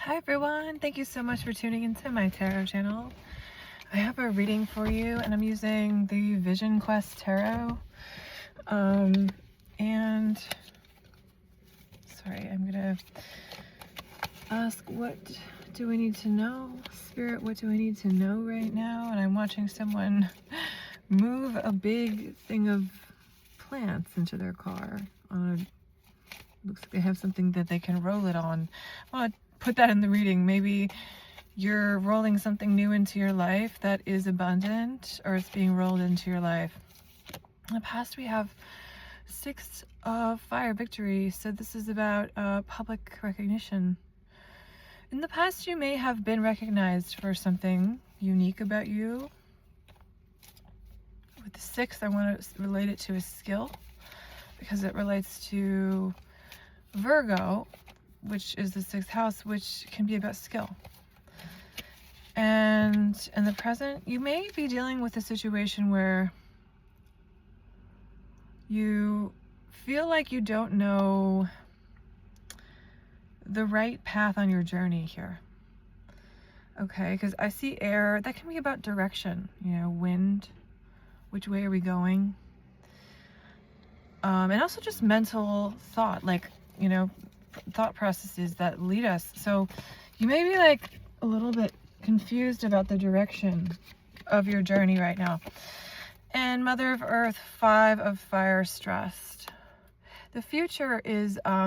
Hi everyone, thank you so much for tuning into my tarot channel. I have a reading for you and I'm using the Vision Quest Tarot. And sorry, I'm gonna ask, what do I need to know? Spirit, what do I need to know right now? And I'm watching someone move a big thing of plants into their car. Looks like they have something that they can roll it on. I want to put that in the reading. Maybe you're rolling something new into your life that is abundant, or it's being rolled into your life. In the past, we have 6 of fire victory, so this is about public recognition. In the past, you may have been recognized for something unique about you. With the 6, I want to relate it to a skill because it relates to Virgo, which is the 6th house, which can be about skill. And in the present, you may be dealing with a situation where you feel like you don't know the right path on your journey here. Okay, because I see air. That can be about direction, wind. Which way are we going? And also just mental thought, thought processes that lead us. So you may be like a little bit confused about the direction of your journey right now. And Mother of Earth, 5 of fire stressed. The future is you're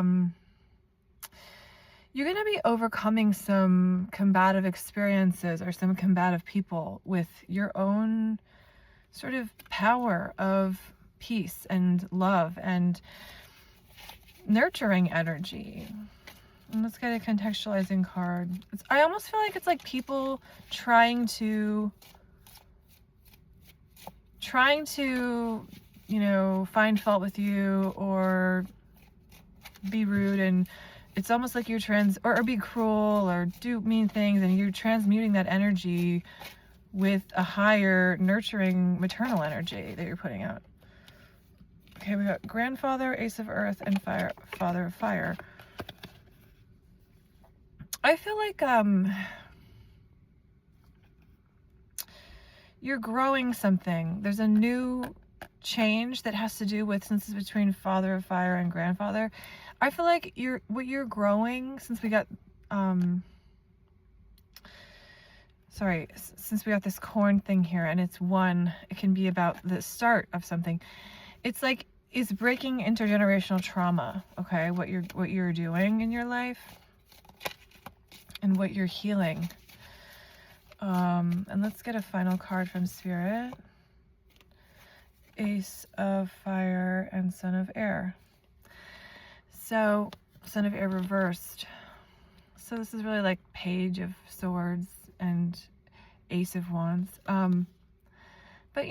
going to be overcoming some combative experiences or some combative people with your own sort of power of peace and love and nurturing energy. And let's get a contextualizing card. I almost feel like it's like people trying to find fault with you or be rude, and it's almost like you're or be cruel or do mean things, and you're transmuting that energy with a higher nurturing maternal energy that you're putting out. Okay, we got Grandfather, Ace of Earth, and Father of Fire. I feel like you're growing something. There's a new change that has to do with, since it's between Father of Fire and Grandfather. I feel like what you're growing, since we got since we got this corn thing here, and it can be about the start of something. It's like it's breaking intergenerational trauma. Okay, what you're doing in your life and what you're healing. And let's get a final card from Spirit. Ace of Fire and Son of Air. So, Son of Air reversed. So this is really like Page of Swords and Ace of Wands. But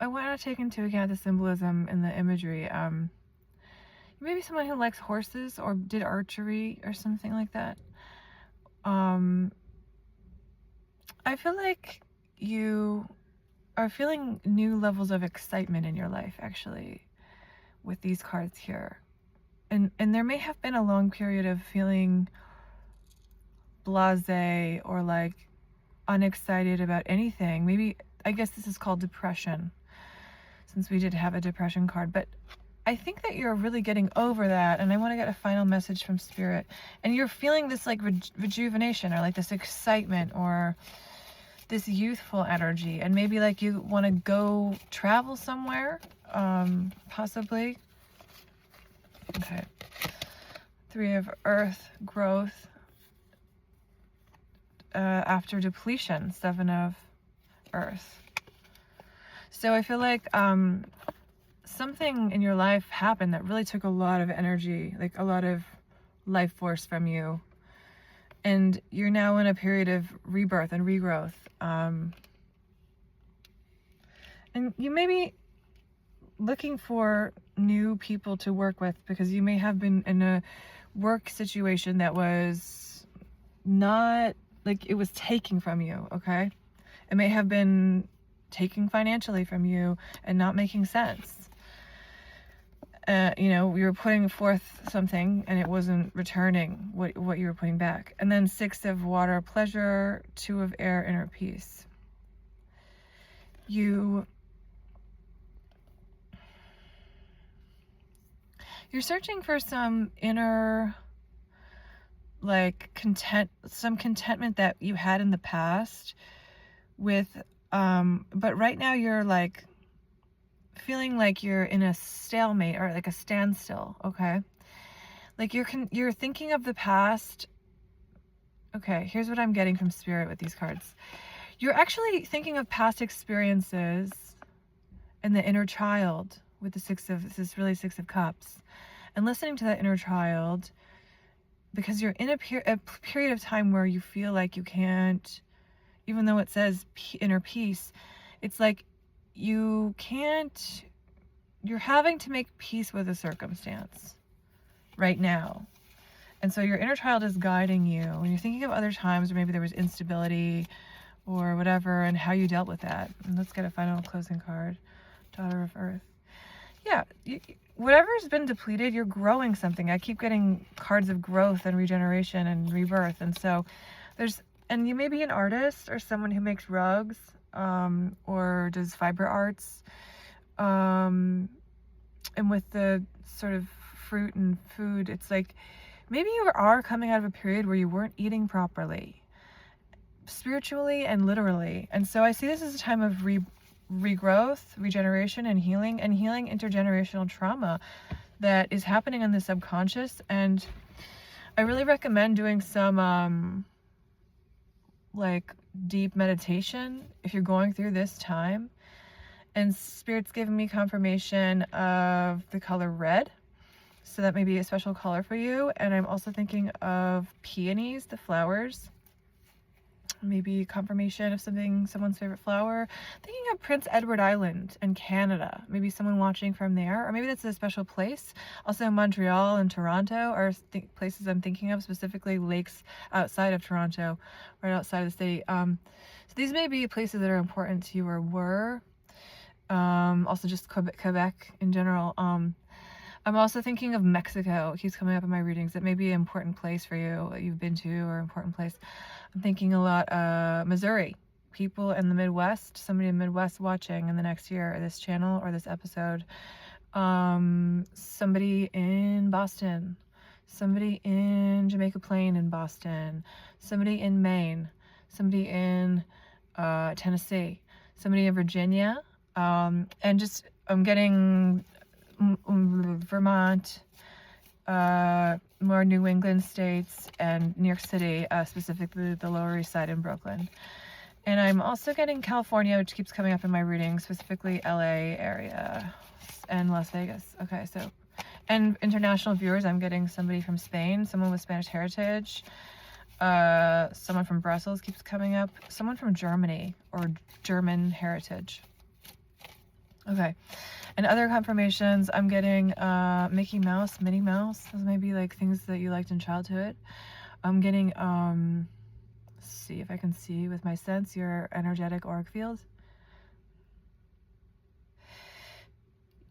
I want to take into account the symbolism and the imagery. Maybe someone who likes horses or did archery or something like that. I feel like you are feeling new levels of excitement in your life, actually, with these cards here. And there may have been a long period of feeling blasé or like unexcited about anything. Maybe, I guess this is called depression, since we did have a depression card. But I think that you're really getting over that, and I want to get a final message from Spirit. And you're feeling this like rejuvenation, or like this excitement, or this youthful energy, and maybe like you want to go travel somewhere, possibly. Okay. 3 of Earth, growth after depletion. 7 of Earth. So I feel like something in your life happened that really took a lot of energy, like a lot of life force from you. And you're now in a period of rebirth and regrowth. And you may be looking for new people to work with, because you may have been in a work situation that was not, like, it was taking from you, okay? It may have been taking financially from you and not making sense. You know, you were putting forth something and it wasn't returning what you were putting back. And then 6 of water, pleasure, 2 of air, inner peace. You're searching for some inner, like, some contentment that you had in the past with, but right now you're like feeling like you're in a stalemate or like a standstill, okay? Like you're thinking of the past. Okay, here's what I'm getting from Spirit with these cards. You're actually thinking of past experiences and the inner child with the Six of Cups, and listening to that inner child, because you're in a period of time where you feel like you can't, even though it says inner peace, it's like you can't, you're having to make peace with a circumstance right now. And so your inner child is guiding you when you're thinking of other times where maybe there was instability or whatever, and how you dealt with that. And let's get a final closing card. Daughter of Earth. Yeah, whatever's been depleted, you're growing something. I keep getting cards of growth and regeneration and rebirth. And so and you may be an artist or someone who makes rugs, or does fiber arts. And with the sort of fruit and food, it's like maybe you are coming out of a period where you weren't eating properly, spiritually and literally. And so I see this as a time of regrowth, regeneration, and healing intergenerational trauma that is happening in the subconscious. And I really recommend doing some like deep meditation if you're going through this time. And Spirit's giving me confirmation of the color red, so that may be a special color for you. And I'm also thinking of peonies, the flowers. Maybe confirmation of someone's favorite flower. Thinking of Prince Edward Island in Canada. Maybe someone watching from there, or maybe that's a special place. Also Montreal and Toronto are places I'm thinking of, specifically lakes outside of Toronto, right outside of the city. So these may be places that are important to you or were. Also just Quebec in general. I'm also thinking of Mexico. It keeps coming up in my readings. It may be an important place for you that you've been to, or an important place. I'm thinking a lot Missouri. People in the Midwest, somebody in the Midwest watching in the next year, or this channel or this episode. Somebody in Boston. Somebody in Jamaica Plain in Boston. Somebody in Maine. Somebody in Tennessee. Somebody in Virginia. And just, I'm getting Vermont, more New England states, and New York City, specifically the Lower East Side in Brooklyn. And I'm also getting California, which keeps coming up in my readings, specifically LA area and Las Vegas. Okay, so, and international viewers, I'm getting somebody from Spain, someone with Spanish heritage, someone from Brussels keeps coming up, someone from Germany or German heritage. Okay, and other confirmations, I'm getting Mickey Mouse, Minnie Mouse. Those may be like things that you liked in childhood. I'm getting, let's see if I can see with my sense your energetic auric field.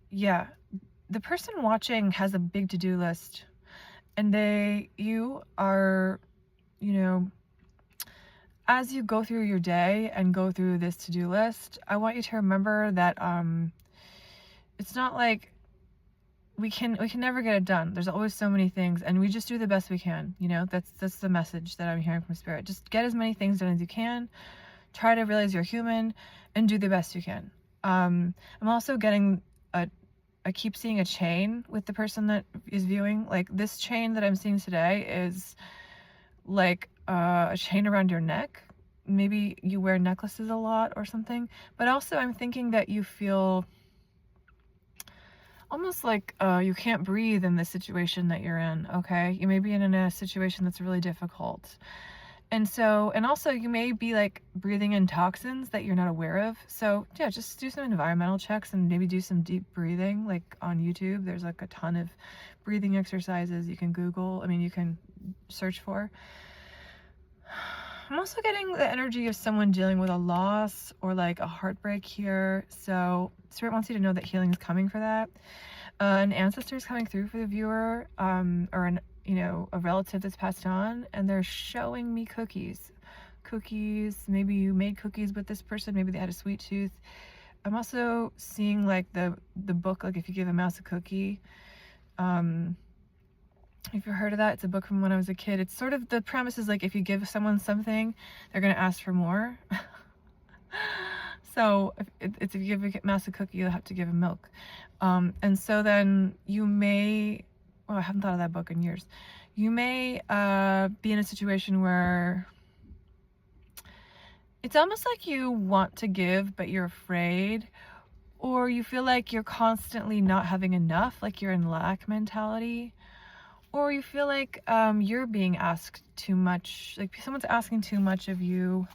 Yeah, the person watching has a big to-do list, and you are, you know, as you go through your day and go through this to-do list, I want you to remember that it's not like we can never get it done. There's always so many things, and we just do the best we can. You know, that's the message that I'm hearing from Spirit. Just get as many things done as you can. Try to realize you're human and do the best you can. I'm also getting I keep seeing a chain with the person that is viewing. Like this chain that I'm seeing today is like a chain around your neck. Maybe you wear necklaces a lot or something. But also I'm thinking that you feel almost like you can't breathe in the situation that you're in, okay? You may be in a situation that's really difficult. And also you may be like breathing in toxins that you're not aware of. So yeah, just do some environmental checks and maybe do some deep breathing. Like on YouTube, there's like a ton of breathing exercises you can Google. I mean, you can search for. I'm also getting the energy of someone dealing with a loss or like a heartbreak here. So Spirit wants you to know that healing is coming for that. an ancestor is coming through for the viewer, or a relative that's passed on, and they're showing me cookies. Maybe you made cookies with this person, maybe they had a sweet tooth. I'm also seeing like the book, like if you give a mouse a cookie. If you've heard of that, it's a book from when I was a kid. It's sort of, the premise is like if you give someone something, they're gonna ask for more. So if you give a mouse a cookie, you'll have to give him milk. And so then you may, well, I haven't thought of that book in years. You may be in a situation where it's almost like you want to give, but you're afraid, or you feel like you're constantly not having enough, like you're in lack mentality, or you feel like you're being asked too much, like someone's asking too much of you.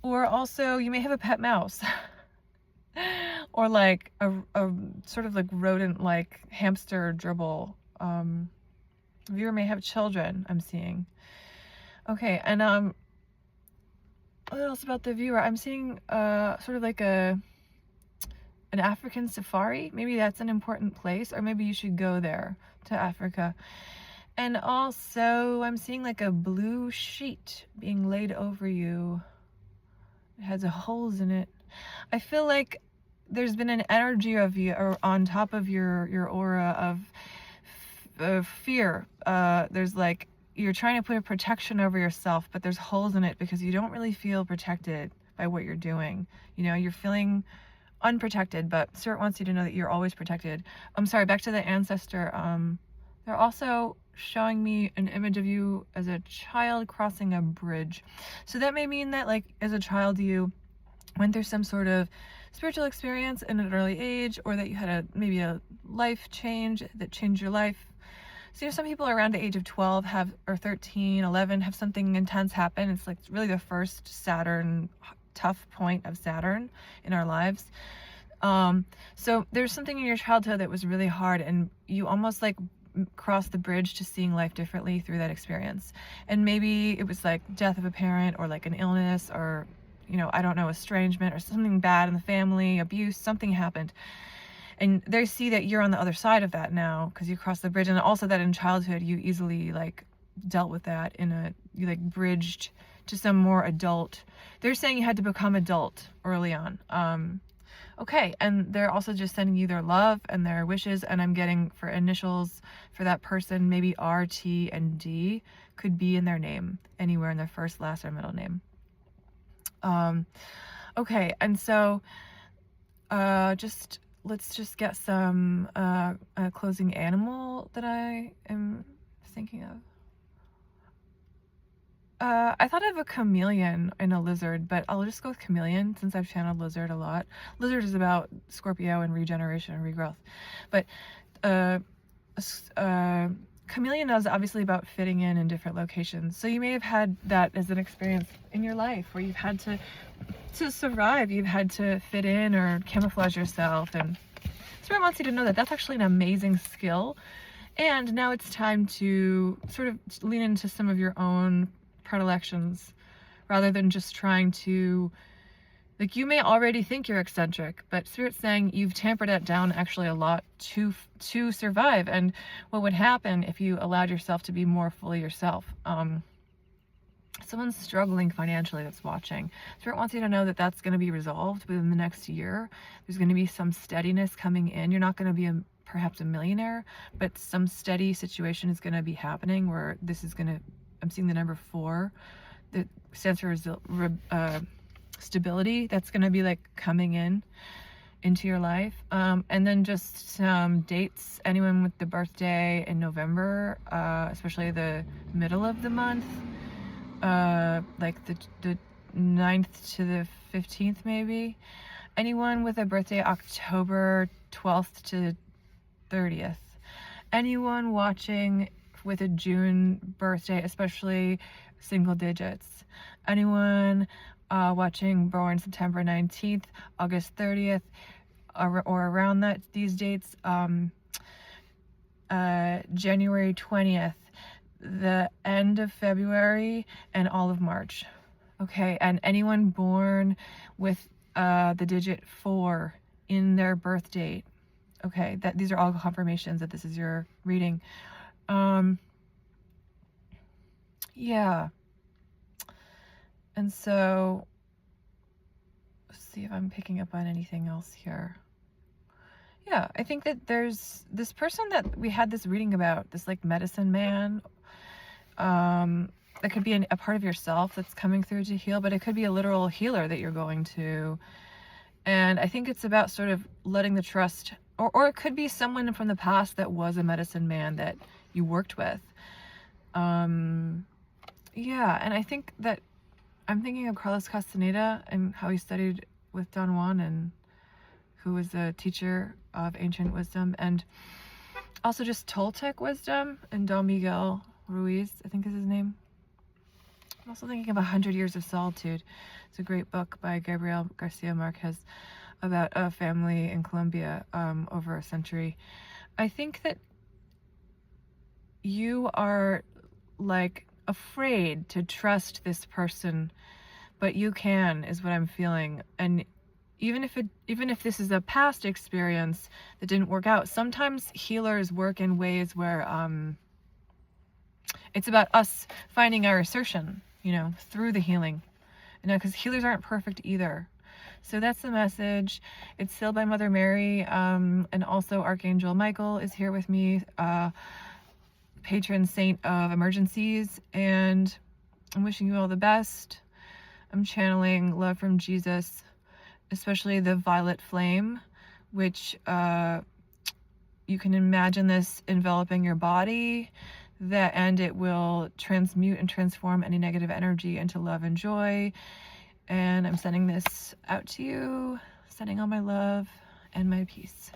Or also you may have a pet mouse or like a sort of like rodent, like hamster or gerbil. Viewer may have children, I'm seeing. Okay, and what else about the viewer? I'm seeing sort of like an African safari. Maybe that's an important place, or maybe you should go there to Africa. And also I'm seeing like a blue sheet being laid over you. It has holes in it. I feel like there's been an energy of you, or on top of your aura of fear. There's like, you're trying to put a protection over yourself, but there's holes in it because you don't really feel protected by what you're doing. You know, you're feeling unprotected, but Spirit wants you to know that you're always protected. I'm sorry, back to the ancestor. They're also showing me an image of you as a child crossing a bridge. So that may mean that, like, as a child you went through some sort of spiritual experience in an early age, or that you had maybe a life change that changed your life. So, some people around the age of 12 or 13, 11 have something intense happen. It's like really the first Saturn, tough point of Saturn in our lives. So there's something in your childhood that was really hard, and you almost like cross the bridge to seeing life differently through that experience. And maybe it was like death of a parent, or like an illness, or I don't know, estrangement, or something bad in the family, abuse, something happened. And they see that you're on the other side of that now because you crossed the bridge, and also that in childhood you easily like dealt with that you like bridged to some more adult. They're saying you had to become adult early on. Okay, and they're also just sending you their love and their wishes, and I'm getting for initials for that person, maybe R, T, and D could be in their name, anywhere in their first, last, or middle name. Okay, and so let's just get some closing animal that I am thinking of. I thought of a chameleon and a lizard, but I'll just go with chameleon since I've channeled lizard a lot. Lizard is about Scorpio and regeneration and regrowth. But chameleon is obviously about fitting in different locations. So you may have had that as an experience in your life where you've had to survive, you've had to fit in or camouflage yourself. And Spirit wants you to know that that's actually an amazing skill. And now it's time to sort of lean into some of your own predilections rather than just trying to, like, you may already think you're eccentric, but Spirit's saying you've tampered that down actually a lot to survive. And what would happen if you allowed yourself to be more fully yourself? Someone's struggling financially that's watching. Spirit wants you to know that that's going to be resolved within the next year. There's going to be some steadiness coming in. You're not going to be perhaps a millionaire, but some steady situation is going to be happening where this is going to, I'm seeing the number 4 that stands for stability. That's going to be like coming into your life. And then just some dates. Anyone with the birthday in November, especially the middle of the month, like the 9th to the 15th maybe. Anyone with a birthday October 12th to 30th. Anyone watching with a June birthday, especially single digits. Anyone watching born September 19th, August 30th, or around these dates, January 20th, the end of February, and all of March. Okay, and anyone born with the digit 4 in their birth date, Okay, that these are all confirmations that this is your reading. Yeah. And so, let's see if I'm picking up on anything else here. Yeah, I think that there's this person that we had this reading about, this like medicine man. That could be a part of yourself that's coming through to heal, but it could be a literal healer that you're going to. And I think it's about sort of letting the trust, or it could be someone from the past that was a medicine man that you worked with. Yeah, and I think that I'm thinking of Carlos Castaneda and how he studied with Don Juan, and who was a teacher of ancient wisdom, and also just Toltec wisdom, and Don Miguel Ruiz, I think is his name. I'm also thinking of 100 Years of Solitude. It's a great book by Gabriel Garcia Marquez about a family in Colombia over a century. I think that you are like afraid to trust this person, but you can, is what I'm feeling. And even if this is a past experience that didn't work out, sometimes healers work in ways where it's about us finding our assertion, through the healing. Because healers aren't perfect either. So that's the message. It's sealed by Mother Mary, and also Archangel Michael is here with me, patron saint of emergencies, and I'm wishing you all the best. I'm channeling love from Jesus, especially the violet flame, which you can imagine this enveloping your body, and it will transmute and transform any negative energy into love and joy. And I'm sending this out to you, sending all my love and my peace.